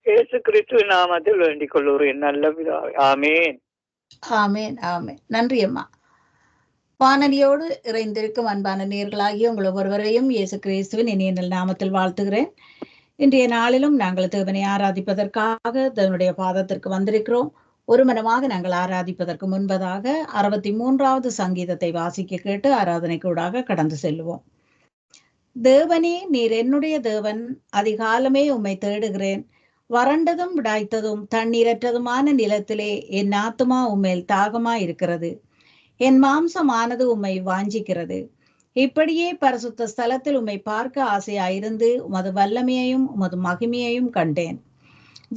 இயேசு கிறிஸ்துவின் நாமத்தில் வேண்டிக் கொள்ளுகிறேன் நல்ல பிதாவே. ஆமேன். ஆமேன் ஆமேன். நன்றி அம்மா. வானொலியோடு இறைந்திருக்கும் அன்பான நேயர்களாகிய உங்கள் ஒவ்வொருவரையும் இயேசு கிறிஸ்துவின் இனிய நாமத்தில் வாழ்த்துகிறேன். இன்றைய நாளிலும் நாங்கள் தேவனை ஆராதிப்பதற்காக தேவனுடைய பாதத்திற்கு வந்திருக்கிறோம். ஒரு மனமாக நாங்கள் ஆராதிப்பதற்கு முன்பதாக 63வது சங்கீதத்தை வாசிக்க கேட்டு ஆராதனைக்கூடாக கடந்து செல்லுவோம். தேவனே, நீர் என்னுடைய தேவன், அதிகாலமே உம்மை தேடுகிறேன். வறண்டதும் விடாய்த்ததும் தண்ணீரற்றதுமான நிலத்திலே என் ஆத்துமா உம்மேல் தாகமாயிருக்கிறது. என் மாம்சமானது உம்மை வாஞ்சிக்கிறது. இப்படியே பரிசுத்த ஸ்தலத்தில் உம்மை பார்க்க ஆசையாயிருந்து உமது வல்லமையையும் உமது மகிமையையும் கண்டேன்.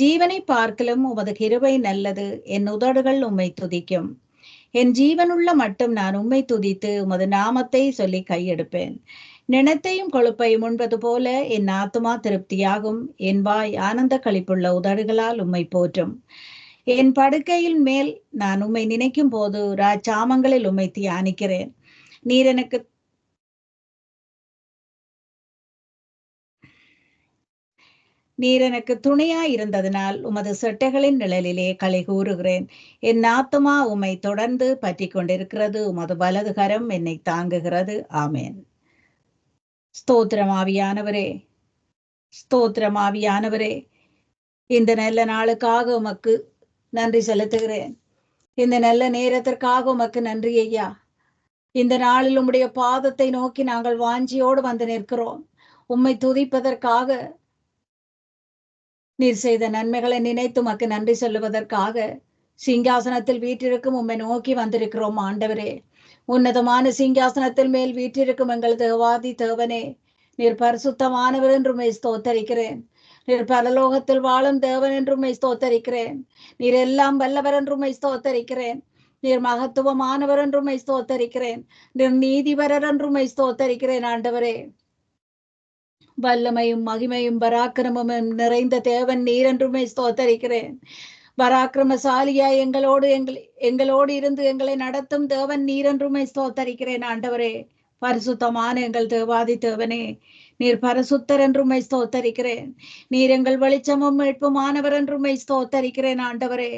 ஜீவனை பார்க்கலும் உமது கிருபை நல்லது. என் உதடுகள் உம்மை துதிக்கும். என் ஜீவனுள்ள மட்டும் நான் உம்மை துதித்து உமது நாமத்தை சொல்லி கையெடுப்பேன். நினைத்தையும் கொழுப்பையும் உண்பது போல என் ஆத்துமா திருப்தியாகும். என் வாய் ஆனந்த களிப்புள்ள உதடுகளால் உம்மை போற்றும். என் படுக்கையில் மேல் நான் உம்மை நினைக்கும் போது ராஜாமங்களில் உம்மை தியானிக்கிறேன். நீர் எனக்கு துணையா இருந்ததனால் உமது செட்டைகளின் நிழலிலே களி கூறுகிறேன். என் ஆத்துமா உம்மை தொடர்ந்து பற்றி கொண்டிருக்கிறது. உமது வலது கரம் என்னை தாங்குகிறது. ஆமேன். ஸ்தோத்திரமாவியானவரே, ஸ்தோத்திரமாவியானவரே, இந்த நல்ல நாளுக்காக உமக்கு நன்றி செலுத்துகிறேன். இந்த நல்ல நேரத்திற்காக உமக்கு நன்றி ஐயா. இந்த நாளில் உம்முடைய பாதத்தை நோக்கி நாங்கள் வாஞ்சியோடு வந்து நிற்கிறோம். உம்மை துதிப்பதற்காக, நீர் செய்த நன்மைகளை நினைத்து உமக்கு நன்றி சொல்லுவதற்காக சிங்காசனத்தில் வீற்றிருக்கும் உம்மை நோக்கி வந்திருக்கிறோம். ஆண்டவரே, உன்னதமான சிங்காசனத்தில் மேல் வீற்றிருக்கும் எங்கள் தேவாதி தேவனே, நீர் பரிசுத்தமானவர் என்று உம்மை ஸ்தோத்தரிக்கிறேன். நீர் பரலோகத்தில் வாழும் தேவன் என்று உம்மை ஸ்தோத்தரிக்கிறேன். நீர் எல்லாம் வல்லவர் என்று உம்மை ஸ்தோத்தரிக்கிறேன். நீர் மகத்துவமானவர் என்று உம்மை ஸ்தோத்தரிக்கிறேன். நீர் நீதிபரர் என்று உம்மை ஸ்தோத்தரிக்கிறேன். ஆண்டவரே, வல்லமையும் மகிமையும் பராக்கிரமும் நிறைந்த தேவன் நீர் என்று உம்மை ஸ்தோத்தரிக்கிறேன். பராக்கிரமசாலியா எங்களோடு இருந்து எங்களை நடத்தும் தேவன் நீர் என்று உம்மை ஸ்தோத்தரிக்கிறேன். ஆண்டவரே, பரிசுத்தமான எங்கள் தேவாதி தேவனே, நீர் பரிசுத்தர் என்று உம்மை ஸ்தோத்தரிக்கிறேன். நீர் எங்கள் வெளிச்சமும் மீட்புமானவர் என்று உம்மை ஸ்தோத்தரிக்கிறேன். ஆண்டவரே,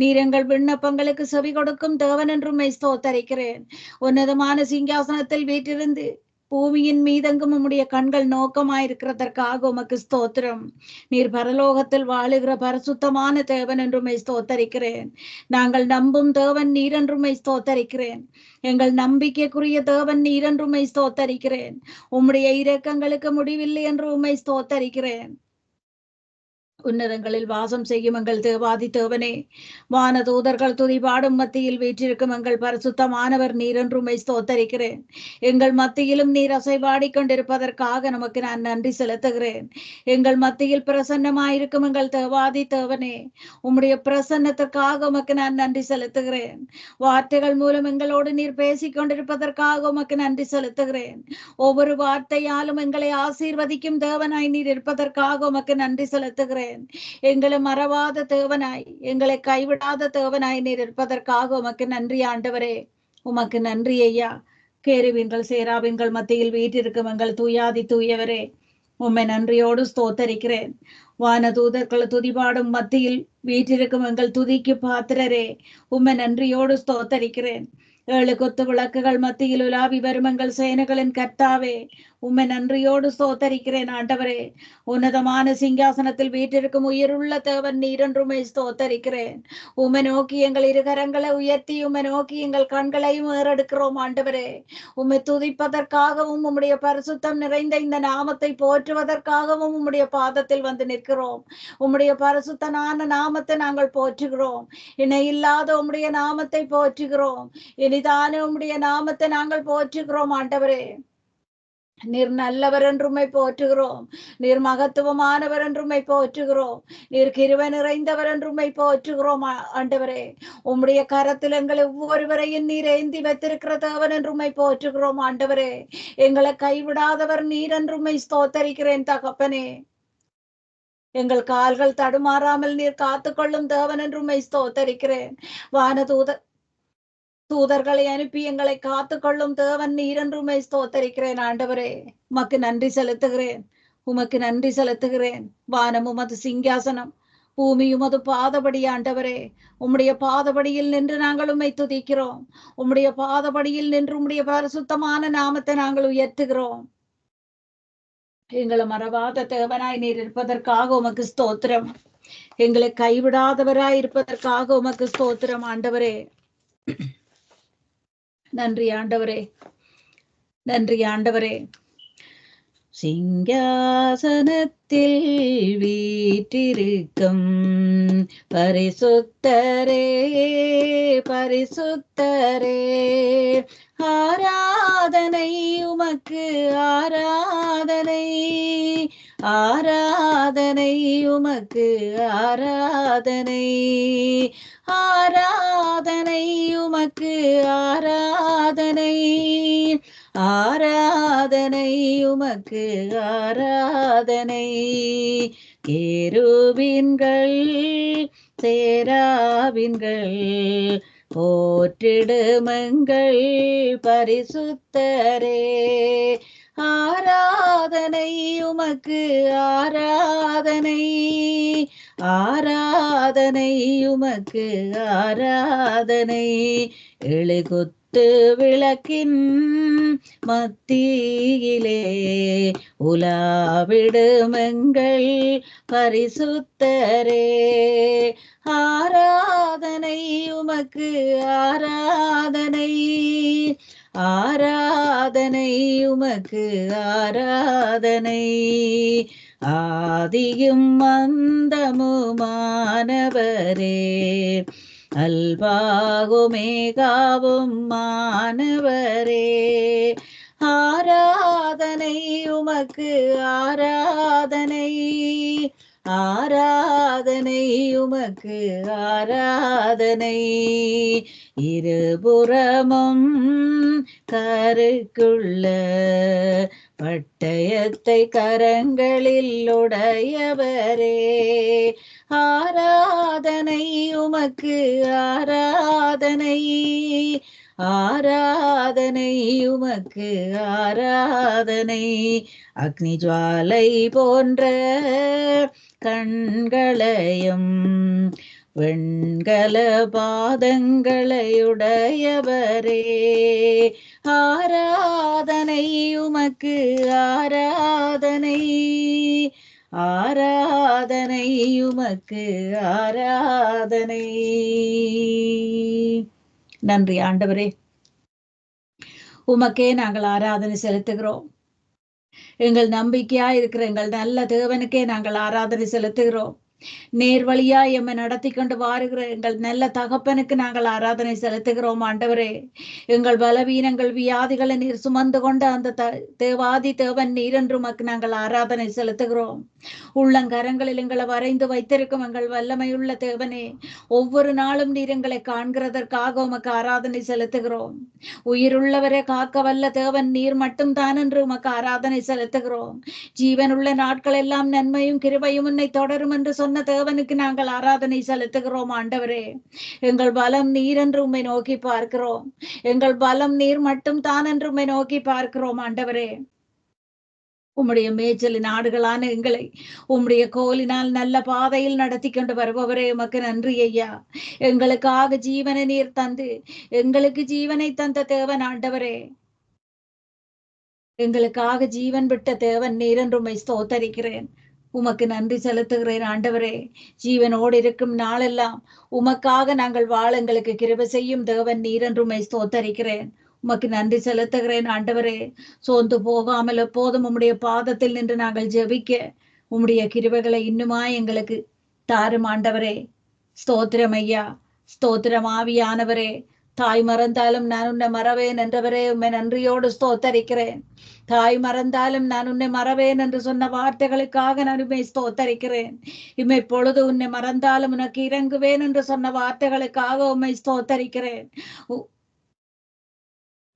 நீர் எங்கள் விண்ணப்பங்களுக்கு செவி கொடுக்கும் தேவன் என்று உம்மை ஸ்தோத்தரிக்கிறேன். உன்னதமான சிங்காசனத்தில் வீற்றிருந்து பூமியின் மீதெங்கும் உம்முடைய கண்கள் நோக்கமாயிருக்கிறதற்காக உமக்கு ஸ்தோத்திரம். நீர் பரலோகத்தில் வாழுகிற பரிசுத்தமான தேவன் என்று உம்மை ஸ்தோத்தரிக்கிறேன். நாங்கள் நம்பும் தேவன் நீர் என்று உம்மை ஸ்தோத்தரிக்கிறேன். எங்கள் நம்பிக்கைக்குரிய தேவன் நீர் என்று உம்மை ஸ்தோத்தரிக்கிறேன். உம்முடைய இரக்கங்களுக்கு முடிவில்லை என்று உம்மை ஸ்தோத்தரிக்கிறேன். உன்னதங்களில் வாசம் செய்யும் எங்கள் தேவாதி தேவனே, வானதூதர்கள் துதிபாடும் மத்தியில் வீற்றிருக்கும் எங்கள் பரிசுத்தமானவர் நீர் என்று உம்மை ஸ்தோத்தரிக்கிறேன். எங்கள் மத்தியிலும் நீர் அசைவாடி கொண்டிருப்பதற்காக நமக்கு நான் நன்றி செலுத்துகிறேன். எங்கள் மத்தியில் பிரசன்னமாயிருக்கும் எங்கள் தேவாதி தேவனே, உம்முடைய பிரசன்னத்திற்காக உமக்கு நான் நன்றி செலுத்துகிறேன். வார்த்தைகள் மூலம் எங்களோடு நீர் பேசிக் கொண்டிருப்பதற்காக உமக்கு நன்றி செலுத்துகிறேன். ஒவ்வொரு வார்த்தையாலும் எங்களை ஆசீர்வதிக்கும் தேவனாய் நீர் இருப்பதற்காக உமக்கு நன்றி செலுத்துகிறேன். எங்களை மறவாத தேவனாய், எங்களை கைவிடாத தேவனாய் நீர் இருப்பதற்காக உமக்கு நன்றி. ஆண்டவரே, உமக்கு நன்றி ஐயா. கேருவீன்கள் சேராவீன்கள் மத்தியில் வீற்றிருக்கும் எங்கள் தூயாதி தூயவரே, உம்மை நன்றியோடு ஸ்தோத்தரிக்கிறேன். வானதூதர்கள் துதிபாடும் மத்தியில் வீற்றிருக்கும் எங்கள் துதிக்கு பாத்திரரே, உம்மை நன்றியோடு ஸ்தோத்தரிக்கிறேன். 7 கொத்து விளக்குகள் மத்தியில் உலாவி வரும் எங்கள் சேனைகளின் கர்த்தாவே, உம்மை நன்றியோடு ஸ்தோத்தரிக்கிறேன். ஆண்டவரே, உன்னதமான சிங்காசனத்தில் வீற்றிருக்கும் உயிருள்ள தேவன் நீர் என்று உம்மை ஸ்தோத்தரிக்கிறேன். உம்மை நோக்கி எங்கள் இருகரங்களை உயர்த்தி உம்மை நோக்கி எங்கள் கண்களையும் ஏறெடுக்கிறோம். ஆண்டவரே, உம்மை துதிப்பதற்காகவும் உம்முடைய பரிசுத்தம் நிறைந்த இந்த நாமத்தை போற்றுவதற்காகவும் உம்முடைய பாதத்தில் வந்து நிற்கிறோம். உம்முடைய பரிசுத்தனான நாமத்தை நாங்கள் போற்றுகிறோம். இணையில்லாத உம்முடைய நாமத்தை போற்றுகிறோம். இனிதான உம்முடைய நாமத்தை நாங்கள் போற்றுகிறோம். ஆண்டவரே, நீர் நல்லவர் என்றுமை போற்றுகிறோம். நீர் மகத்துவமானவர் என்றுமை போற்றுகிறோம். நீர் கிருபை நிறைந்தவர் என்றுமை போற்றுகிறோம். ஆண்டவரே, உம்முடைய கரத்தில் எங்களை ஒவ்வொருவரையும் நீர் ஏந்தி வைத்திருக்கிற தேவன் என்றுமை போற்றுகிறோம். ஆண்டவரே, எங்களை கைவிடாதவர் நீர் என்றுமை ஸ்தோத்தரிக்கிறேன். தகப்பனே, எங்கள் கால்கள் தடுமாறாமல் நீர் காத்துக்கொள்ளும் தேவன் என்றுமை ஸ்தோத்தரிக்கிறேன். தூதர்களை அனுப்பி எங்களை காத்துக்கொள்ளும் தேவன் நீர் என்று உம்மை ஸ்தோத்தரிக்கிறேன். ஆண்டவரே, உமக்கு நன்றி செலுத்துகிறேன். உமக்கு நன்றி செலுத்துகிறேன். வானம் உமது சிங்காசனம், பூமி உமது பாதபடி ஆண்டவரே, உம்முடைய பாதபடியில் நின்று நாங்கள் உம்மை துதிக்கிறோம். உம்முடைய பாதபடியில் நின்று உம்முடைய பரிசுத்தமான நாமத்தை நாங்கள் உயர்த்துகிறோம். எங்களை மறவாத தேவனாய் நீர் இருப்பதற்காக உமக்கு ஸ்தோத்திரம். எங்களை கைவிடாதவராய் இருப்பதற்காக உமக்கு ஸ்தோத்திரம் ஆண்டவரே. நன்றி ஆண்டவரே, நன்றி ஆண்டவரே. சிங்காசனத்தில் வீற்றிருக்கும் பரிசுத்தரே, பரிசுத்தரே, ஆராதனை உமக்கு, ஆராதனை, ஆராதனை உமக்கு, ஆராதனை, ஆராதனை உமக்கு, ஆராதனை, ஆராதனை உமக்கு, ஆராதனை. கேருபீன்கள் சேராபீன்கள் போற்றிடுமங்கள் பரிசுத்தரே, ஆராதனை உமக்கு, ஆராதனை, ஆராதனை உமக்கு, ஆராதனை. எழுகுத்து விளக்கின் மத்தியிலே உலாவிடுமங்கள் பரிசுத்தரே, ஆராதனை உமக்கு, ஆராதனை, ஆராதனை உமக்கு, ஆராதனை. ஆதியும் அந்தமுமானவரே, அல்பாகுமேகாவும் மானவரே, ஆராதனை உமக்கு, ஆராதனை, ஆராதனை உமக்கு, ஆராதனை. இருபுறமும் கருக்குள்ள பட்டயத்தை கரங்களில் உடையவரே, ஆராதனை உமக்கு, ஆராதனை, ஆராதனை உமக்கு, ஆராதனை. அக்னி ஜுவாலை போன்ற கண்களையும் வெண்கல பாதங்களையுடையவரே, ஆராதனை உமக்கு, ஆராதனை, ஆராதனை உமக்கு, ஆராதனை. நன்றி ஆண்டவரே, உமக்கே நாங்கள் ஆராதனை செலுத்துகிறோம். எங்கள் நம்பிக்கையா இருக்கிற எங்கள் நல்ல தேவனுக்கே நாங்கள் ஆராதனை செலுத்துகிறோம். நேர் வழியா எம்மை நடத்தி கொண்டு வாருகிற எங்கள் நல்ல தகப்பனுக்கு நாங்கள் ஆராதனை செலுத்துகிறோம் ஆண்டவரே. எங்கள் பலவீனங்கள் வியாதிகளை நீர் சுமந்து கொண்ட அந்த தேவாதி தேவன் நீர் என்று உமக்கு நாங்கள் ஆராதனை செலுத்துகிறோம். உள்ளங்கரங்களில் எங்களை வரைந்து வைத்திருக்கும் எங்கள் வல்லமையுள்ள தேவனே, ஒவ்வொரு நாளும் நீர் எங்களை காண்கிறதற்காக உமக்கு ஆராதனை செலுத்துகிறோம். உயிருள்ளவரை காக்க வல்ல தேவன் நீர் மட்டும் தான் என்று உமக்கு ஆராதனை செலுத்துகிறோம். ஜீவனுள்ள நாட்கள் எல்லாம் நன்மையும் கிருபையும் உன்னை தொடரும் என்று சொன்ன தேவனுக்கு நாங்கள் ஆராதனை செலுத்துகிறோம் ஆண்டவரே. எங்கள் பலம் நீர் என்று உம்மை நோக்கி பார்க்கிறோம். எங்கள் பலம் நீர் மட்டும் தான் என்று உம்மை நோக்கி பார்க்கிறோம் ஆண்டவரே. உம்முடைய மேய்ச்சலின் ஆடுகளான எங்களை உம்முடைய கோலினால் நல்ல பாதையில் நடத்தி கொண்டு வருபவரே, உமக்கு நன்றி ஐயா. எங்களுக்காக ஜீவனை நீர் தந்து எங்களுக்கு ஜீவனை தந்த தேவன் ஆண்டவரே. எங்களுக்காக ஜீவன் விட்ட தேவன் நீர் என்று உம்மை ஸ்தோத்தரிக்கிறேன். உமக்கு நன்றி செலுத்துகிறேன் ஆண்டவரே. ஜீவனோடு இருக்கும் நாளெல்லாம் உமக்காக நாங்கள் வாழ எங்களுக்கு கிருபை செய்யும் தேவன் நீர் என்று உம்மை ஸ்தோத்தரிக்கிறேன். உமக்கு நன்றி செலுத்துகிறேன் ஆண்டவரே. சோர்ந்து போகாமல் எப்போதும் உம்முடைய பாதத்தில் நின்று நாங்கள் ஜெபிக்க உம்முடைய கிருபைகளை இன்னுமாய் எங்களுக்கு தாரும் ஆண்டவரே. ஸ்தோத்திரம் ஐயா, ஸ்தோத்திரம் ஆவியானவரே. தாய் மறந்தாலும் நான் உன்னை மறவேன் என்றவரே, உம்மை நன்றியோடு ஸ்தோத்தரிக்கிறேன். தாய் மறந்தாலும் நான் உன்னை மறவேன் என்று சொன்ன வார்த்தைகளுக்காக நான் உம்மை ஸ்தோத்தரிக்கிறேன். இம்மை பொழுது உன்னை மறந்தாலும் உனக்கு இறங்குவேன் என்று சொன்ன வார்த்தைகளுக்காக உம்மை ஸ்தோத்தரிக்கிறேன்.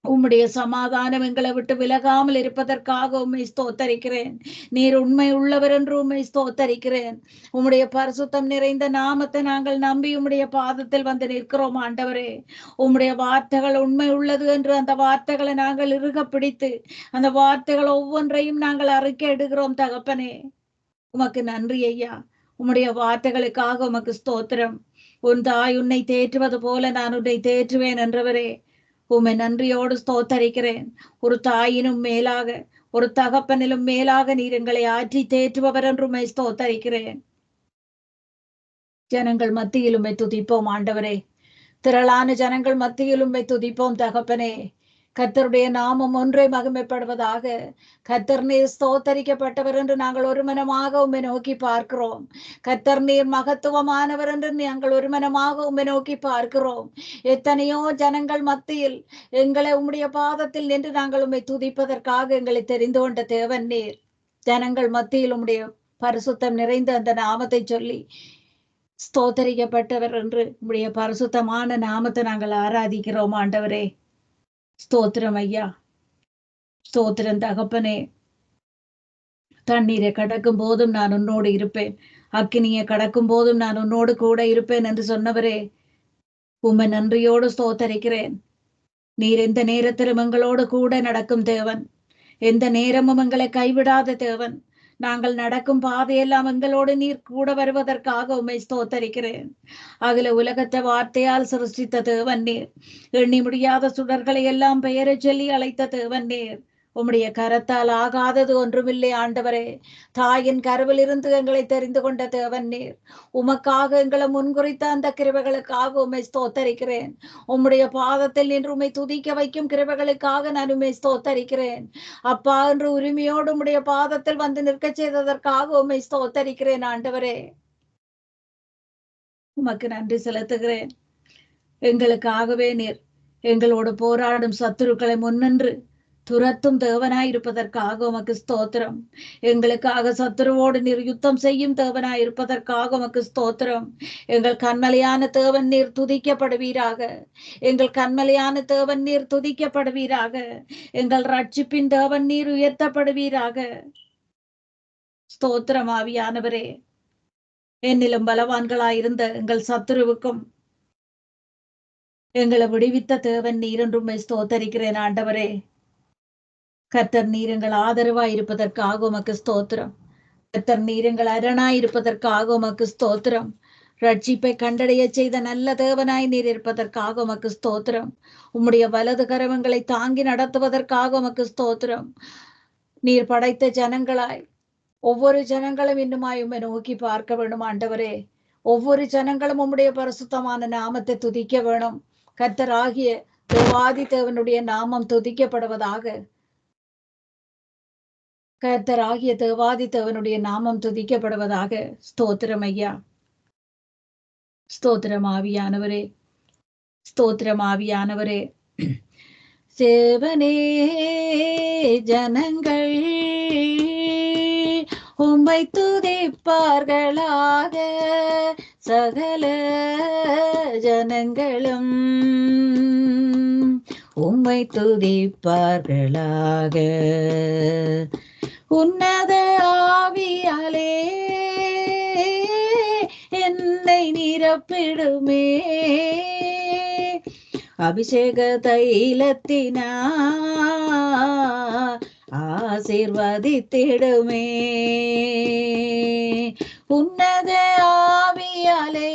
உம்முடைய சமாதானம் எங்களை விட்டு விலகாமல் இருப்பதற்காக உம்மை ஸ்தோத்தரிக்கிறேன். நீர் உண்மை உள்ளவர் என்று உம்மை ஸ்தோத்தரிக்கிறேன். உம்முடைய பரிசுத்தம் நிறைந்த நாமத்தை நாங்கள் நம்பி உம்முடைய பாதத்தில் வந்து நிற்கிறோம் ஆண்டவரே. உம்முடைய வார்த்தைகள் உண்மை உள்ளது என்று அந்த வார்த்தைகளை நாங்கள் இறுக பிடித்து அந்த வார்த்தைகள் ஒவ்வொன்றையும் நாங்கள் அறிக்கை எடுக்கிறோம் தகப்பனே. உமக்கு நன்றி ஐயா. உம்முடைய வார்த்தைகளுக்காக உமக்கு ஸ்தோத்திரம். உன் தாய் உன்னை தேற்றுவது போல நான் உன்னை தேற்றுவேன் என்றவரே, உம்மை நன்றியோடு ஸ்தோத்தரிக்கிறேன். ஒரு தாயினும் மேலாக, ஒரு தகப்பனிலும் மேலாக நீர் எங்களை ஆற்றி தேற்றுபவர் என்று உம்மை ஸ்தோத்தரிக்கிறேன். ஜனங்கள் மத்தியில் உம்மை துதிப்போம் ஆண்டவரே. திரளான ஜனங்கள் மத்தியில் உம்மை துதிப்போம் தகப்பனே. கர்த்தருடைய நாமம் ஒன்றே மகிமைப்படுவதாக. கர்த்தர் நீர் ஸ்தோத்தரிக்கப்பட்டவர் என்று நாங்கள் ஒரு மனமாக உம்மை நோக்கி பார்க்கிறோம். கர்த்தர் நீர் மகத்துவமானவர் என்று நாங்கள் ஒரு மனமாக உம்மை நோக்கி பார்க்கிறோம். எத்தனையோ ஜனங்கள் மத்தியில் எங்களை உம்முடைய பாதத்தில் நின்று நாங்கள் உம்மை துதிப்பதற்காக எங்களை தெரிந்து கொண்ட தேவன் நீர். ஜனங்கள் மத்தியில் உம்முடைய பரிசுத்தம் நிறைந்த அந்த நாமத்தை சொல்லி ஸ்தோத்தரிக்கப்பட்டவர் என்று உம்முடைய பரிசுத்தமான நாமத்தை நாங்கள் ஆராதிக்கிறோம் ஆண்டவரே. ஸ்தோத்திரம் ஐயா, ஸ்தோத்திரம் தகப்பனே. தண்ணீரை கடக்கும் போதும் நான் உன்னோடு இருப்பேன், அக்கினியை கடக்கும் போதும் நான் உன்னோடு கூட இருப்பேன் என்று சொன்னவரே, உம்மை நன்றியோடு ஸ்தோத்தரிக்கிறேன். நீர் எந்த நேரத்திலும் எங்களோடு கூட நடக்கும் தேவன், எந்த நேரமும் எங்களை கைவிடாத தேவன். நாங்கள் நடக்கும் பாதையெல்லாம் எங்களோடு நீர் கூட வருவதற்காக உம்மை ஸ்தோத்தரிக்கிறேன். அகில உலகத்தை வார்த்தையால் சிருஷ்டித்த தேவன் நீர். எண்ணி முடியாத சுடர்களை எல்லாம் பெயரை சொல்லி அழைத்த தேவன் நீர். உம்முடைய கரத்தால் ஆகாதது ஒன்றுமில்லை ஆண்டவரே. தாயின் கருவில் இருந்து எங்களை தெரிந்து கொண்ட தேவன் நீர். உமக்காக எங்களை முன்குறித்த அந்த கிருபைகளுக்காக உம்மை ஸ்தோத்தரிக்கிறேன். உம்முடைய பாதத்தில் நின்று உம்மை துதிக்க வைக்கும் கிருபைகளுக்காக நான் உம்மை ஸ்தோத்தரிக்கிறேன். அப்பா என்று உரிமையோடு உம்முடைய பாதத்தில் வந்து நிற்க செய்ததற்காக உம்மை ஸ்தோத்தரிக்கிறேன் ஆண்டவரே. உமக்கு நன்றி செலுத்துகிறேன். எங்களுக்காகவே நீர் எங்களோடு போராடும் சத்துருக்களை முன்னின்று துரத்தும் தேவனாய் இருப்பதற்காக உமக்கு ஸ்தோத்திரம். எங்களுக்காக சத்துருவோடு நீர் யுத்தம் செய்யும் தேவனாய் இருப்பதற்காக உமக்கு ஸ்தோத்திரம். எங்கள் கண்மலையான தேவன் நீர் துதிக்கப்படுவீராக. எங்கள் கண்மலையான தேவன் நீர் துதிக்கப்படுவீராக. எங்கள் ரட்சிப்பின் தேவன் நீர் உயர்த்தப்படுவீராக. ஸ்தோத்திரம் ஆவியானவரே. என்னிலும் பலவான்களாயிருந்த எங்கள் சத்துருவுக்கும் எங்களை விடுவித்த தேவன் நீர் என்று உம்மை ஸ்தோத்தரிக்கிறேன் ஆண்டவரே. கர்த்தர் நீர் எங்கள் ஆதரவாய் இருப்பதற்காக உமக்கு ஸ்தோத்திரம். கர்த்தர் நீர் எங்கள் அரணாய் இருப்பதற்காக உமக்கு ஸ்தோத்திரம். ரட்சிப்பை கண்டடைய செய்த நல்ல தேவனாய் நீர் இருப்பதற்காக உமக்கு ஸ்தோத்திரம். உம்முடைய வலது கரவங்களை தாங்கி நடத்துவதற்காக உமக்கு ஸ்தோத்திரம். நீர் படைத்த ஜனங்களாய் ஒவ்வொரு ஜனங்களும் இன்னுமாய் உம்மை நோக்கி பார்க்க வேணும் ஆண்டவரே. ஒவ்வொரு ஜனங்களும் உம்முடைய பரிசுத்தமான நாமத்தை துதிக்க வேணும். கர்த்தர் ஆகிய தேவாதி தேவனுடைய நாமம் துதிக்கப்படுவதாக. கர்த்தர் ஆகிய தேவாதி தேவனுடைய நாமம் துதிக்கப்படுவதாக. ஸ்தோத்திரம் ஐயா. ஸ்தோத்திரம் ஆவியானவரே. ஸ்தோத்திரம் ஆவியானவரே. சேவனே ஜனங்கள் உம்மை துதிப்பார்களாக. சகல ஜனங்களும் உம்மை துதிப்பார்களாக. உன்னத ஆவியாலே என்னை நிரப்பிடுமே. அபிஷேக தைலத்தினா ஆசீர்வதித்திடுமே. உன்னத ஆவியாலே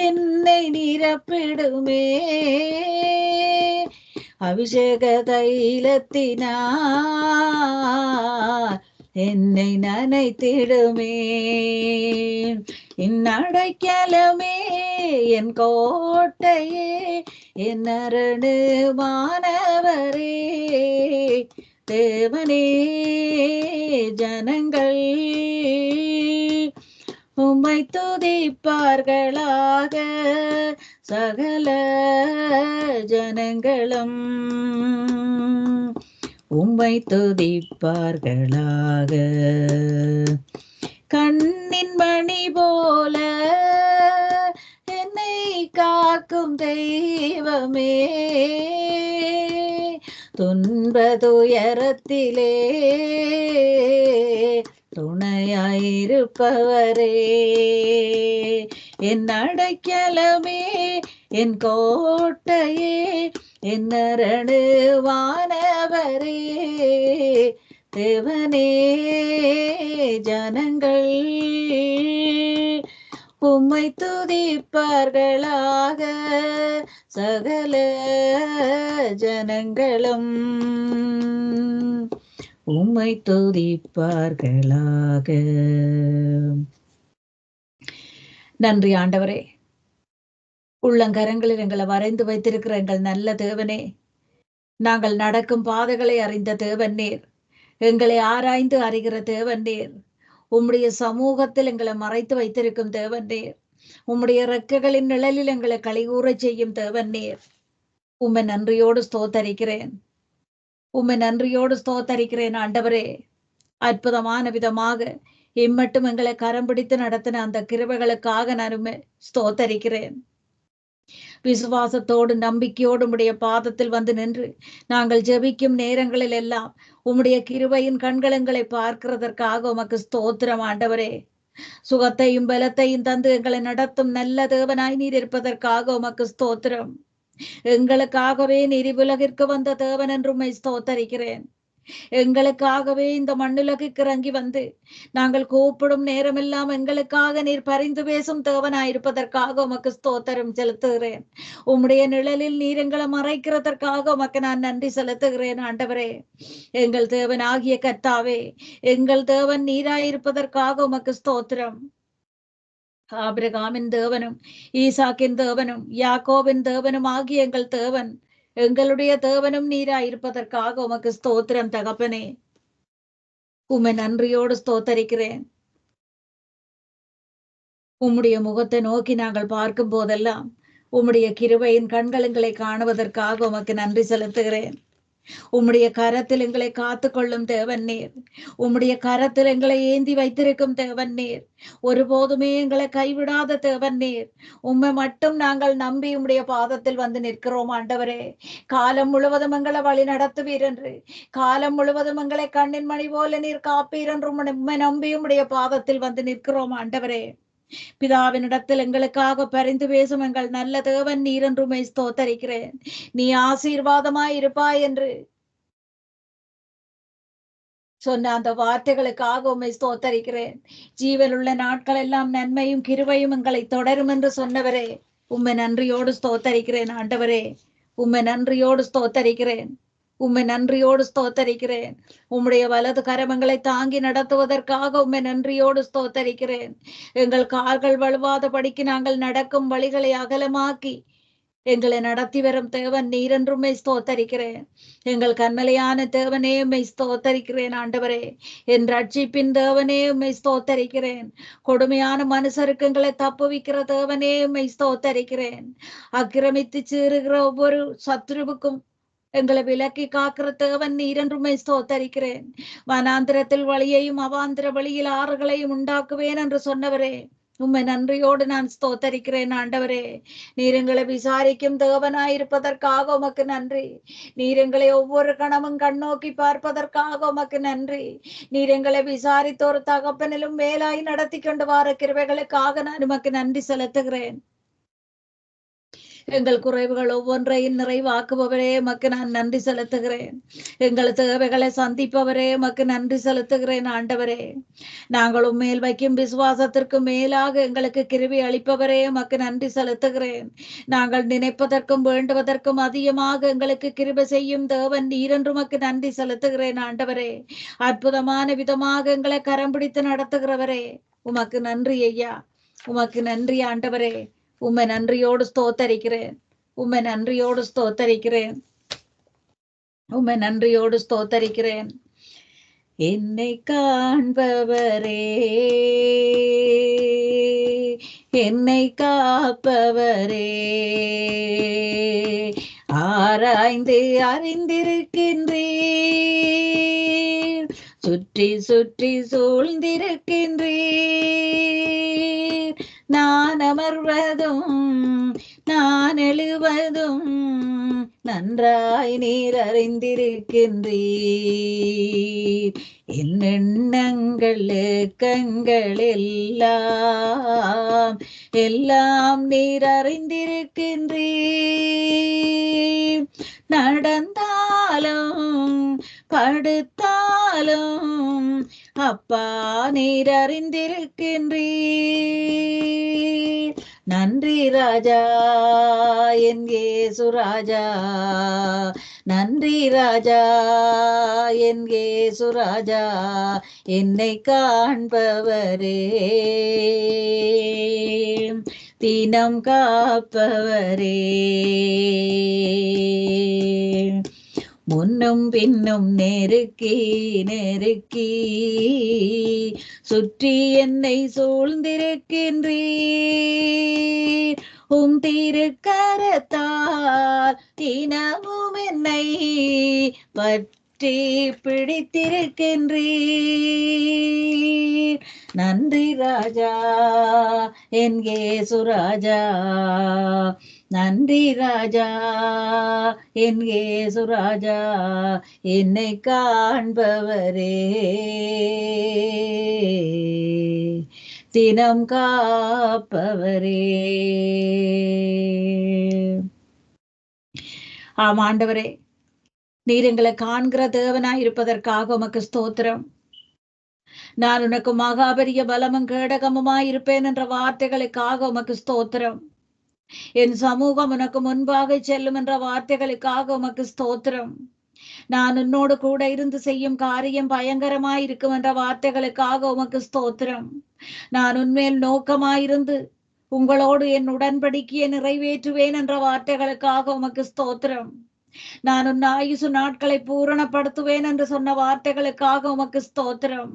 என்னை நிரப்பிடுமே. அபிஷேக தைலத்தினா என்னை நனைத்திடுமே. இந்நடைக்கலமே என் கோட்டையே என் அரணுமானவரே. தேவனே ஜனங்கள் உம்மை துதிப்பார்களாக. சகல ஜனங்களும் உம்மை துதிப்பார்களாக. கண்ணின் மணி போல என்னை காக்கும் தெய்வமே. துன்பதுயரத்திலே துணையாயிருப்பவரே. என் அடைக்கலமே என் கோட்டையே என் அரணுவானவரே. தேவனே ஜனங்கள் உம்மை துதிப்பார்களாக, சகல ஜனங்களும் உம்மை துதிப்பார்களாக. நன்றி ஆண்டவரே. உள்ளங்கரங்களில் எங்களை வரைந்து வைத்திருக்கிற எங்கள் நல்ல தேவனே, நாங்கள் நடக்கும் பாதைகளை அறிந்த தேவன் நீர், எங்களை ஆராய்ந்து அறிகிற தேவன் நீர், உம்முடைய சமூகத்தில் எங்களை மறைத்து வைத்திருக்கும் தேவன் நீர், உம்முடைய ரெக்கைகளின் நிழலில் எங்களை களிகூறச் செய்யும் தேவன் நீர். உம்மை நன்றியோடு ஸ்தோத்தரிக்கிறேன், உம்மை நன்றியோடு ஸ்தோத்தரிக்கிறேன் ஆண்டவரே. அற்புதமான விதமாக இம்மட்டும் எங்களை கரம் பிடித்து நடத்தின அந்த கிருபைகளுக்காக நான் உம்மை ஸ்தோத்தரிக்கிறேன். விசுவாசத்தோடு நம்பிக்கையோடு உம்முடைய பாதத்தில் வந்து நின்று நாங்கள் ஜெபிக்கும் நேரங்களில் எல்லாம் உம்முடைய கிருபையின் கண்களங்களை பார்க்கிறதற்காக உமக்கு ஸ்தோத்திரம் ஆண்டவரே. சுகத்தையும் பலத்தையும் தந்து எங்களை நடத்தும் நல்ல தேவனாய் நீர் இருப்பதற்காக உமக்கு ஸ்தோத்திரம். எங்களுக்காகவே நீர் இவ்வுலகிற்கு வந்த தேவன் என்று உம்மை ஸ்தோத்தரிக்கிறேன். எங்களுக்காகவே இந்த மண்ணுலகுக்கு இறங்கி வந்து நாங்கள் கூப்பிடும் நேரமெல்லாம் எங்களுக்காக நீர் பரிந்து பேசும் தேவனாயிருப்பதற்காக உமக்கு ஸ்தோத்திரம் செலுத்துகிறேன். உம்முடைய நிழலில் நீர் எங்களை மறைக்கிறதற்காக உமக்கு நான் நன்றி செலுத்துகிறேன் ஆண்டவரே. எங்கள் தேவன் ஆகிய கர்த்தாவே, எங்கள் தேவன் நீராயிருப்பதற்காக உமக்கு ஸ்தோத்திரம். ஆபிரகாமின் தேவனும் ஈசாக்கின் தேவனும் யாக்கோபின் தேவனும் ஆகிய எங்கள் தேவன், எங்களுடைய தேவனும் நீராயிருப்பதற்காக உமக்கு ஸ்தோத்திரம் தகப்பனே. உம்மை நன்றியோடு ஸ்தோத்தரிக்கிறேன். உம்முடைய முகத்தை நோக்கி நாங்கள் பார்க்கும் போதெல்லாம் உம்முடைய கிருபையின் கண்களங்களை காணுவதற்காக உமக்கு நன்றி செலுத்துகிறேன். உம்முடைய கரத்தில் எங்களை காத்து கொள்ளும் தேவன் நீர், உம்முடைய கரத்தில் எங்களை ஏந்தி வைத்திருக்கும் தேவன் நீர், ஒருபோதுமே எங்களை கைவிடாத தேவன் நீர். உம்மை மட்டும் நாங்கள் நம்பி உம்முடைய பாதத்தில் வந்து நிற்கிறோம் ஆண்டவரே. காலம் முழுவதும் எங்களை வழி நடத்துவீர் என்று, காலம் முழுவதும் எங்களை கண்ணின் மணி போல நீர் காப்பீர் என்று உம்மை நம்பி உம்முடைய பாதத்தில் வந்து நிற்கிறோம் ஆண்டவரே. பிதாவினிடத்தில் எங்களுக்காக பரிந்து பேசும் எங்கள் நல்ல தேவன் நீர் என்று உம்மை ஸ்தோத்தரிக்கிறேன். நீ ஆசீர்வாதமாய் இருப்பாய் என்று சொன்ன அந்த வார்த்தைகளுக்காக உம்மை ஸ்தோத்தரிக்கிறேன். ஜீவனுள்ள நாட்கள் எல்லாம் நன்மையும் கிருபையும் எங்களை தொடரும் என்று சொன்னவரே, உம்மை நன்றியோடு ஸ்தோத்தரிக்கிறேன் ஆண்டவரே. உம்மை நன்றியோடு ஸ்தோத்தரிக்கிறேன், உம்மை நன்றியோடு ஸ்தோத்தரிக்கிறேன். உம்முடைய வலது கரமங்களை தாங்கி நடத்துவதற்காக உம்மை நன்றியோடு ஸ்தோத்தரிக்கிறேன். எங்கள் கால்கள் வலுவாதபடிக்கு நாங்கள் நடக்கும் வழிகளை அகலமாக்கி எங்களை நடத்தி வரும் தேவன் நீர் என்று உம்மை ஸ்தோத்தரிக்கிறேன். எங்கள் கண்மலையான தேவனே உம்மை ஸ்தோத்தரிக்கிறேன் ஆண்டவரே. என் ரட்சிப்பின் தேவனே உம்மை ஸ்தோத்தரிக்கிறேன். கொடுமையான மனுஷருக்கு எங்களை தப்புவிக்கிற தேவனே உம்மை ஸ்தோத்தரிக்கிறேன். அக்கிரமித்து சீறுகிற ஒவ்வொரு சத்ருவுக்கும் எங்களை விலக்கி காக்கிற தேவன் நீர் என்று உம்மை ஸ்தோத்தரிக்கிறேன். வனாந்திரத்தில் வழியையும் அவாந்திர வழியில் ஆறுகளையும் உண்டாக்குவேன் என்று சொன்னவரே, உம்மை நன்றியோடு நான் ஸ்தோத்தரிக்கிறேன் ஆண்டவரே. நீர் எங்களை விசாரிக்கும் தேவனாயிருப்பதற்காக உமக்கு நன்றி. நீர் எங்களை ஒவ்வொரு கணமும் கண்ணோக்கி பார்ப்பதற்காக உமக்கு நன்றி. நீர் எங்களை விசாரித்த ஒரு தகப்பனிலும் மேலாய் நடத்தி கொண்டு வார கிருபைகளுக்காக நான் உமக்கு நன்றி செலுத்துகிறேன். எங்கள் குறைவுகள் ஒவ்வொன்றையும் நிறைவாக்குபவரே உமக்கு நான் நன்றி செலுத்துகிறேன். எங்கள் தேவைகளை சந்திப்பவரே உமக்கு நன்றி செலுத்துகிறேன் ஆண்டவரே. நாங்கள் உம்மேல் வைக்கும் விசுவாசத்திற்கு மேலாக எங்களுக்கு கிருபை அளிப்பவரே உமக்கு நன்றி செலுத்துகிறேன். நாங்கள் நினைப்பதற்கும் வேண்டுவதற்கும் அதிகமாக எங்களுக்கு கிருபை செய்யும் தேவன் நீர் என்று உமக்கு நன்றி செலுத்துகிறேன் ஆண்டவரே. அற்புதமான விதமாக எங்களை கரம் பிடித்து நடத்துகிறவரே உமக்கு நன்றி ஐயா, உமக்கு நன்றி ஆண்டவரே. உம்மை நன்றியோடு ஸ்தோத்தரிக்கிறேன், உம்மை நன்றியோடு ஸ்தோத்தரிக்கிறேன், உம்மை நன்றியோடு ஸ்தோத்தரிக்கிறேன். என்னை காண்பவரே, என்னை காப்பவரே, ஆராய்ந்து அறிந்திருக்கின்றீர், சுற்றி சுற்றி சூழ்ந்திருக்கின்றீர். நான் அமர்வதும் நான் எழுவதும் நன்றாய் நீர் அறிந்திருக்கின்றீர். என் எண்ணங்கள் ஏக்கங்கள் எல்லாம் எல்லாம் நீர் அறிந்திருக்கின்றீர். நடந்தாலும் படுத்தாலும் இருந்தாலும் அப்பா நீர் அறிந்திருக்கின்றீர். நன்றி ராஜா என் இயேசு ராஜா, நன்றி ராஜா என் இயேசு ராஜா, என்னை காண்பவரே, தினம் காப்பவரே. முன்னும் பின்னும் நெருக்கி நெருக்கி சுற்றி என்னை சூழ்ந்திருக்கின்றீர். திருக்கரத்தால் தினமும் என்னை பற்றி பிடித்திருக்கின்றீர். நன்றி ராஜா என் இயேசு ராஜா, நன்றி ராஜா என் இயேசு ராஜா, என்னை காண்பவரே, தினம் காப்பவரே. ஆம் ஆண்டவரே, நீர் எங்களை காண்கிற தேவனாய் இருப்பதற்காக உமக்கு ஸ்தோத்திரம். நான் உனக்கு மகாபரிய பலமும் கேடகமுமாய் இருப்பேன் என்ற வார்த்தைகளுக்காக உமக்கு ஸ்தோத்திரம். என் சமூகம் உனக்கு முன்பாக செல்லும் என்ற வார்த்தைகளுக்காக உமக்கு ஸ்தோத்திரம். நான் உன்னோடு கூட இருந்து செய்யும் காரியம் பயங்கரமாய் இருக்கும் என்ற வார்த்தைகளுக்காக உமக்கு ஸ்தோத்திரம். நான் உன்மேல் நோக்கமாயிருந்து உங்களோடு என் உடன்படிக்கையை நிறைவேற்றுவேன் என்ற வார்த்தைகளுக்காக உமக்கு ஸ்தோத்திரம். நான் உன் ஆயுசு நாட்களை பூரணப்படுத்துவேன் என்று சொன்ன வார்த்தைகளுக்காக உமக்கு ஸ்தோத்திரம்.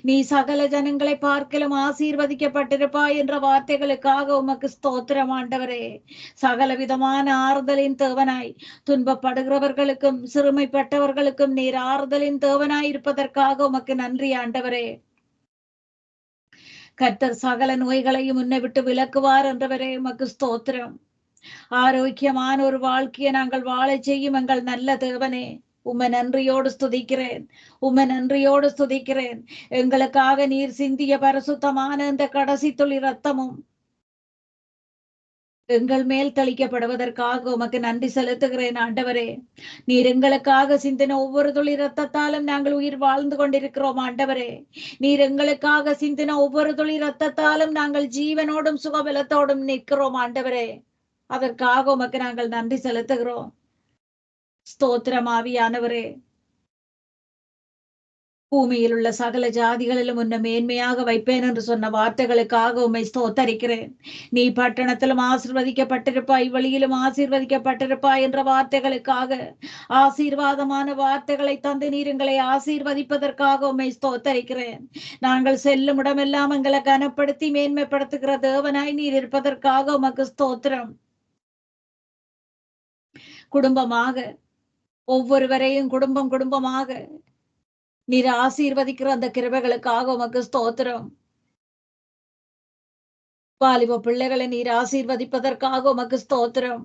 நீ சகல ஜனங்களை பார்க்கலும் ஆசீர்வதிக்கப்பட்டிருப்பாய் என்ற வார்த்தைகளுக்காக உமக்கு ஸ்தோத்திரம் ஆண்டவரே. சகல விதமான ஆறுதலின் தேவனாய் துன்பப்படுகிறவர்களுக்கும் சிறுமைப்பட்டவர்களுக்கும் நீர் ஆறுதலின் தேவனாய் இருப்பதற்காக உமக்கு நன்றி ஆண்டவரே. கர்த்தர் சகல நோய்களையும் உன்னை விட்டு விலக்குவார் என்றவரே உமக்கு ஸ்தோத்திரம். ஆரோக்கியமான ஒரு வாழ்க்கையை நாங்கள் வாழ செய்யும் எங்கள் நல்ல தேவனே, உம்மை நன்றியோடு ஸ்துதிக்கிறேன், உம்மை நன்றியோடு ஸ்துதிக்கிறேன். எங்களுக்காக நீர் சிந்திய பரிசுத்தமான இந்த கடைசி துளி ரத்தமும் எங்கள் மேல் தெளிக்கப்படுவதற்காக உமக்கு நன்றி செலுத்துகிறேன் ஆண்டவரே. நீர் எங்களுக்காக சிந்தின ஒவ்வொரு துளி ரத்தத்தாலும் நாங்கள் உயிர் வாழ்ந்து கொண்டிருக்கிறோம் ஆண்டவரே. நீர் எங்களுக்காக சிந்தின ஒவ்வொரு துளி ரத்தத்தாலும் நாங்கள் ஜீவனோடும் சுகபலத்தோடும் நிற்கிறோம் ஆண்டவரே. அதற்காக உமக்கு நாங்கள் நன்றி செலுத்துகிறோம். ஸ்தோத்திரம் ஆவியானவரே. பூமியில் உள்ள சகல ஜாதிகளிலும் உன்னை மேன்மையாக வைப்பேன் என்று சொன்ன வார்த்தைகளுக்காக உம்மை ஸ்தோத்தரிக்கிறேன். நீ பட்டணத்திலும் ஆசீர்வதிக்கப்பட்டிருப்பாய், வழியிலும் ஆசீர்வதிக்கப்பட்டிருப்பாய் என்ற வார்த்தைகளுக்காக, ஆசீர்வாதமான வார்த்தைகளை தந்து நீர் எங்களை ஆசீர்வதிப்பதற்காக உம்மை ஸ்தோத்தரிக்கிறேன். நாங்கள் செல்லும் இடமெல்லாம் எங்களை கனப்படுத்தி மேன்மைப்படுத்துகிற தேவனாய் நீர் இருப்பதற்காக உமக்கு ஸ்தோத்திரம். குடும்பமாக ஒவ்வொருவரையும் குடும்பமாக நீர் ஆசீர்வதிக்கிற அந்த கிருபைகளுக்காக உமக்கு ஸ்தோத்திரம். வாலிப பிள்ளைகளை நீர் ஆசீர்வதிப்பதற்காக உமக்கு ஸ்தோத்திரம்.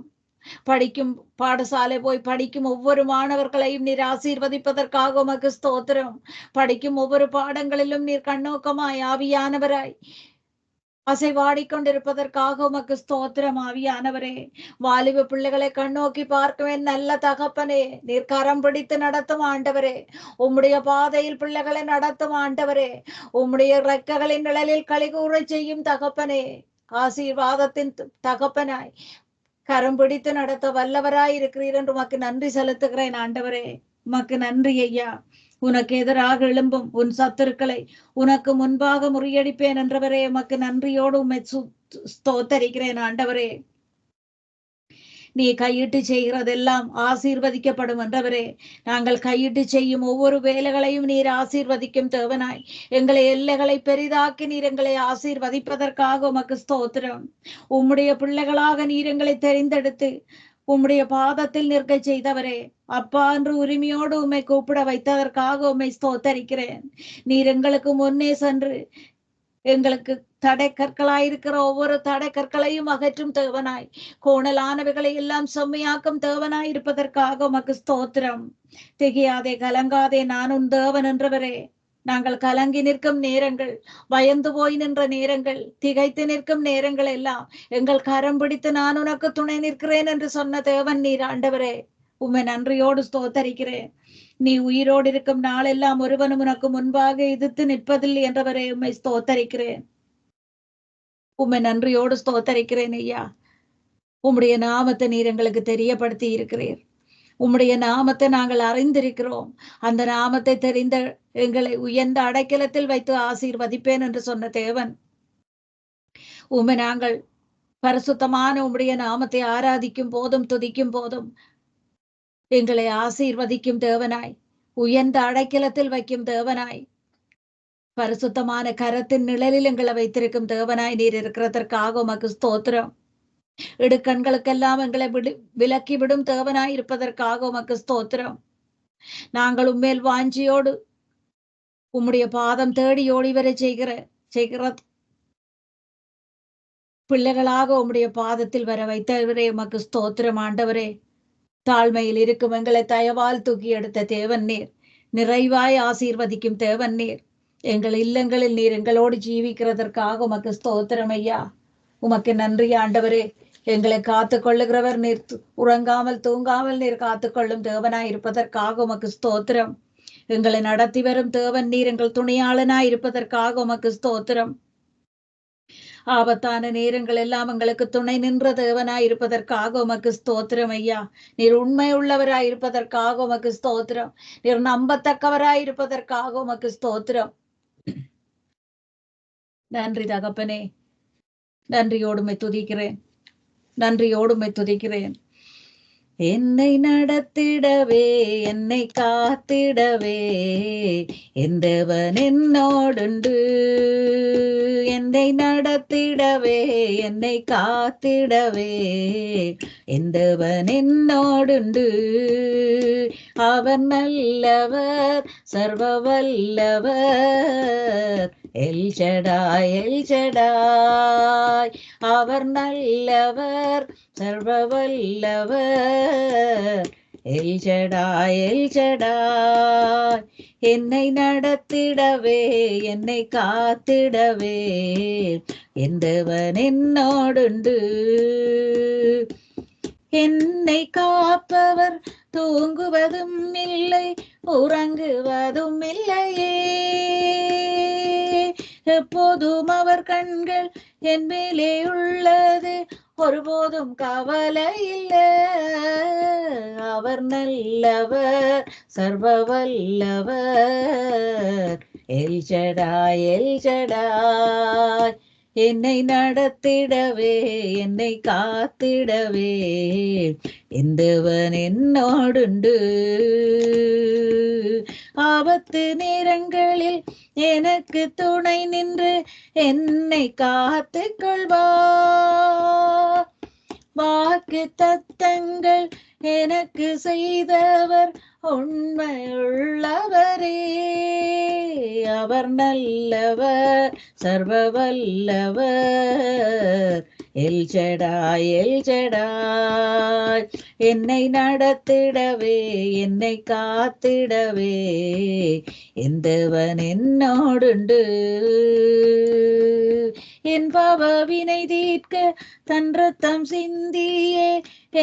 படிக்கும் பாடசாலை போய் படிக்கும் ஒவ்வொரு மாணவர்களையும் நீர் ஆசீர்வதிப்பதற்காக உமக்கு ஸ்தோத்திரம். படிக்கும் ஒவ்வொரு பாடங்களிலும் நீர் கண்ணோக்கமாய் ஆவியானவராய் அசைவாடிக்கொண்டிருப்பதற்காக உமக்கு ஸ்தோத்திரம் ஆவியானவரே. வாலிப பிள்ளைகளை கண்ணோக்கி பார்க்குவேன் நல்ல தகப்பனே. நீர் கரம் பிடித்து நடத்தும் ஆண்டவரே. உம்முடைய பாதையில் பிள்ளைகளை நடத்தும் ஆண்டவரே. உம்முடைய ரெக்கைகளின் நிழலில் களிகூற செய்யும் தகப்பனே. ஆசீர்வாதத்தின் தகப்பனாய் கரம் பிடித்து நடத்த வல்லவராய் இருக்கிறீர் என்று உமக்கு நன்றி செலுத்துகிறேன் ஆண்டவரே. உமக்கு நன்றி ஐயா. உனக்கு எதிராக எழும்பும் உன் சத்துருக்களை உனக்கு முன்பாக முறியடிப்பேன் என்றவரே. உமக்கு நன்றியோடு உம்மை ஸ்தோத்தரிக்கிறேன் ஆண்டவரே. நீ கையிட்டு செய்கிறதெல்லாம் ஆசீர்வதிக்கப்படும் என்றவரே. நாங்கள் கையிட்டு செய்யும் ஒவ்வொரு வேலைகளையும் நீர் ஆசீர்வதிக்கும் தேவனாய் எங்களை எல்லைகளை பெரிதாக்கி நீர் எங்களை ஆசீர்வதிப்பதற்காக உமக்கு ஸ்தோத்திரம். உம்முடைய பிள்ளைகளாக நீர் எங்களை தெரிந்தெடுத்து உம்முடைய பாதத்தில் நிற்க செய்தவரே. அப்பா என்று உரிமையோடு உம்மை கூப்பிட வைத்ததற்காக உம்மை ஸ்தோத்தரிக்கிறேன். நீர் எங்களுக்கு முன்னே சென்று எங்களுக்கு தடை கற்களாயிருக்கிற ஒவ்வொரு தடை கற்களையும் அகற்றும் தேவனாய், கோணலானவைகளை எல்லாம் செம்மையாக்கும் தேவனாய் இருப்பதற்காக உமக்கு ஸ்தோத்திரம். திகையாதே கலங்காதே, நான் உன் தேவன் என்றவரே. நாங்கள் கலங்கி நிற்கும் நேரங்கள், பயந்து போய் நின்ற நேரங்கள், திகைத்து நிற்கும் நேரங்கள் எல்லாம் எங்கள் கரம் பிடித்து நான் உனக்கு துணை நிற்கிறேன் என்று சொன்ன தேவன் நீர் ஆண்டவரே. உம்மை நன்றியோடு ஸ்தோத்தரிக்கிறேன். நீ உயிரோடு இருக்கும் நாளெல்லாம் ஒருவனும் உனக்கு முன்பாக எதிர்த்து நிற்பதில்லை என்றவரை உம்மை ஸ்தோத்தரிக்கிறேன். உம்மை நன்றியோடு ஸ்தோத்தரிக்கிறேன் ஐயா. உம்முடைய நாமத்தை நீர் எங்களுக்கு தெரியப்படுத்தி இருக்கிறீர். உம்முடைய நாமத்தை நாங்கள் அறிந்திருக்கிறோம். அந்த நாமத்தை தெரிந்த எங்களை உயர்ந்த அடைக்கலத்தில் வைத்து ஆசீர்வதிப்பேன் என்று சொன்ன தேவன், உம்மை நாங்கள் பரிசுத்தமான உம்முடைய நாமத்தை ஆராதிக்கும் போதும் துதிக்கும் போதும் எங்களை ஆசீர்வதிக்கும் தேவனாய், உயர்ந்த அடைக்கலத்தில் வைக்கும் தேவனாய், பரிசுத்தமான கரத்தின் நிழலில் எங்களை வைத்திருக்கும் தேவனாய் நீர் இருக்கிறதற்காக உமக்கு ஸ்தோத்திரம். இடுக்கண்களுக்கெல்லாம் எங்களை விலக்கி விடும் தேவனாய் இருப்பதற்காக உமக்கு ஸ்தோத்திரம். நாங்கள் உம்மேல் வாஞ்சியோடு உம்முடைய பாதம் தேடி ஓடி வரை செய்கிற பிள்ளைகளாக உம்முடைய பாதத்தில் வர வைத்தவரே உமக்கு ஸ்தோத்திரம். ஆண்டவரே, தாழ்மையில் இருக்கும் எங்களை தயவால் தூக்கி எடுத்த தேவன் நீர், நிறைவாய் ஆசீர்வதிக்கும் தேவன் நீர், எங்கள் இல்லங்களில் நீர் எங்களோடு ஜீவிக்கிறதற்காக உமக்கு ஸ்தோத்திரம் ஐயா. உமக்கு நன்றி ஆண்டவரே. எங்களை காத்து கொள்ளுகிறவர் நீர், உறங்காமல் தூங்காமல் நீர் காத்துக்கொள்ளும் தேவனாய் இருப்பதற்காக உமக்கு ஸ்தோத்திரம். எங்களை நடத்தி வரும் தேவன் நீர், எங்கள் துணையாளனாய் இருப்பதற்காக உமக்கு ஸ்தோத்திரம். ஆபத்தான நேரங்கள் எல்லாம் எங்களுக்கு துணை நின்ற தேவனாய் இருப்பதற்காக உமக்கு ஸ்தோத்திரம் ஐயா. நீர் உண்மை உள்ளவராய் இருப்பதற்காக உமக்கு ஸ்தோத்திரம். நீர் நம்பத்தக்கவராய் இருப்பதற்காக உமக்கு ஸ்தோத்திரம். நன்றி தகப்பனே. நன்றியோடுமை துதிக்கிறேன், நன்றியோடுமை துதிக்கிறேன். என்னை நடத்திடவே என்னை காத்திடவே எந்தவன் என்னோடுண்டு. என்னை நடத்திடவே என்னை காத்திடவே எந்தவன் என்னோடுண்டு. அவர் நல்லவர், சர்வ வல்லவர், எல் ஷடாய் எல் ஷடாய். அவர் நல்லவர், சர்வ வல்லவர், எல் ஷடாய் எல் ஷடாய். என்னை நடத்திடவே என்னை காத்திடவே எந்தவன் என்னோடுண்டு. என்னை காப்பவர் தூங்குவதும் இல்லை உறங்குவதும் இல்லையே. எப்போதும் அவர் கண்கள் என் மேலே உள்ளது, ஒருபோதும் கவலை இல்லை. அவர் நல்லவர், சர்வ வல்லவர், எல் ஷடாய் எல் ஷடாய். என்னை நடத்திடவே என்னை காத்திடவே எந்தவன் என்னோடுண்டு. ஆபத்து நேரங்களில் எனக்கு துணை நின்று என்னை காத்து கொள்வார். வாக்கு தத்தங்கள் எனக்கு செய்தவர் உண்மையுள்ளவரே. அவர் நல்லவர், சர்வ வல்லவர், எல் ஷடாய் எல் ஷடாய். என்னை நடத்திடவே என்னை காத்திடவே எந்தவன் என்னோடுண்டு. என் பாவவினை தீர்க்க தன் ரத்தம் சிந்தியே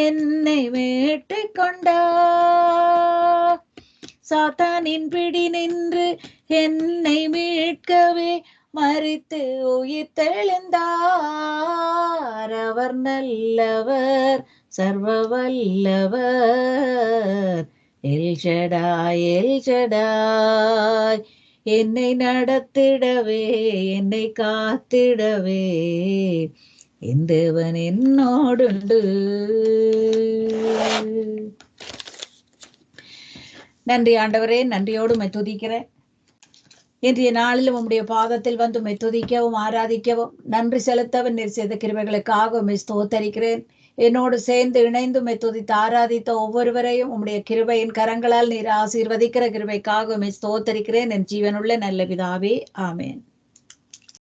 என்னை மீட்டு கொண்டார். சாத்தானின் பிடி நின்று என்னை மீட்கவே மரித்து உயிர் தெழுந்தார். அவர் நல்லவர், சர்வ வல்லவர், எல் ஷடாய் எல் ஷடாய். என்னை நடத்திடவே என்னை காத்திடவே எந்தவன் என்னோடுண்டு. நன்றி ஆண்டவரே, நன்றியோடு உம்மை துதிக்கிறேன். இன்றைய நாளிலும் உம்முடைய பாதத்தில் வந்து உம்மை துதிக்கவும் ஆராதிக்கவும் நன்றி செலுத்தவும் நீர் செய்த கிருபைகளுக்காக உம்மை ஸ்தோத்தரிக்கிறேன். என்னோடு சேர்ந்து இணைந்து உம்மை துதித்து ஆராதித்த ஒவ்வொருவரையும் உம்முடைய கிருபையின் கரங்களால் நீர் ஆசீர்வதிக்கிற கிருபைக்காக உம்மை ஸ்தோத்தரிக்கிறேன். என் ஜீவனுள்ள நல்ல பிதாவே, ஆமேன்.